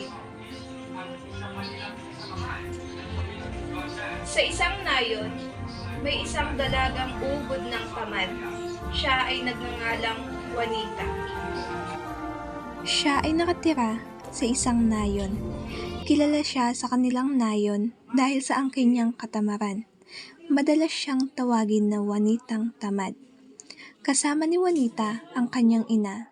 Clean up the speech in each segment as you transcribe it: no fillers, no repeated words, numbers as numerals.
natin. Sa isang nayon, may isang dalagang ubod ng tamad. Siya ay nagngangalang Juanita. Siya ay nakatira sa isang nayon. Kilala siya sa kanilang nayon dahil sa angkin niyang katamaran. Madalas siyang tawagin na Juanitang Tamad. Kasama ni Juanita ang kanyang ina.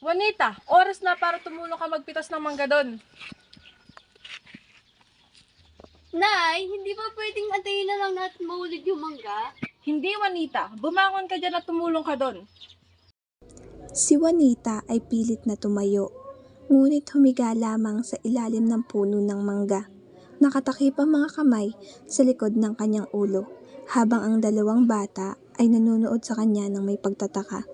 Juanita, oras na para tumulong ka magpitas ng mangga doon. Nay, hindi ba pwedeng antayin na lang natin mahulog yung mangga? Hindi, Juanita. Bumangon ka dyan at tumulong ka doon. Si Juanita ay pilit na tumayo, ngunit humiga lamang sa ilalim ng puno ng mangga. Nakatakip ang mga kamay sa likod ng kanyang ulo, habang ang dalawang bata ay nanonood sa kanya ng may pagtataka.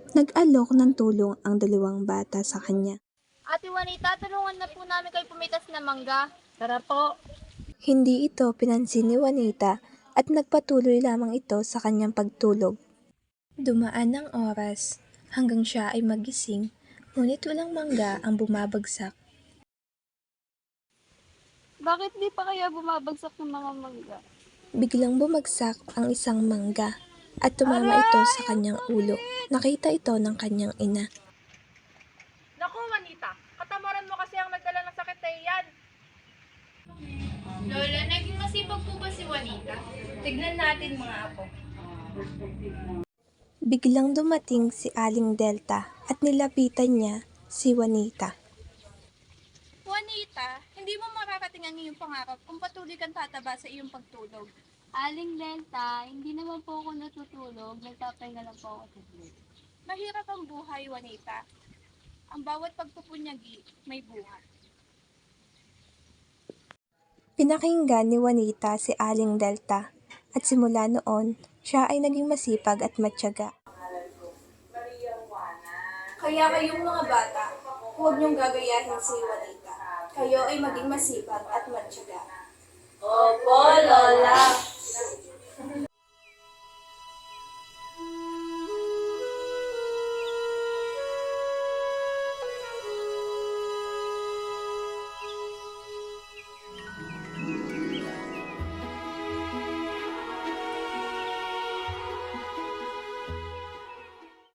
Nag-alok ng tulong ang dalawang bata sa kanya. Ate Juanita, tulungan na po namin kayo pumitas na mangga. Tara po. Hindi ito pinansin ni Juanita at nagpatuloy lamang ito sa kanyang pagtulog. Dumaan ang oras hanggang siya ay magising, ngunit walang mangga ang bumabagsak. Bakit di pa kaya bumabagsak ng mga mangga? Biglang bumagsak ang isang mangga at tumama ito sa kanyang ulo. Nakita ito ng kanyang ina. Naku, Juanita. Katamaran mo kasi ang nagdala ng sakit na iyan. Lola, naging masipag po ba si Juanita? Tignan natin mga apo. Biglang dumating si Aling Delta at nilapitan niya si Juanita. Juanita, hindi mo makarating ang iyong pangarap kung patuloy kang tataba sa iyong pagtulog. Aling Delta, hindi naman po ako natutulog. Nagpapahinga lang po ako sa bed. Mahirap ang buhay, Juanita. Ang bawat pagpupunyagi, may buhay. Pinakinggan ni Juanita si Aling Delta at simula noon, siya ay naging masipag at matyaga. Kaya kayong mga bata, huwag niyong gagayahin si Juanita. Kayo ay maging masipag at matyaga. Opo, Lola.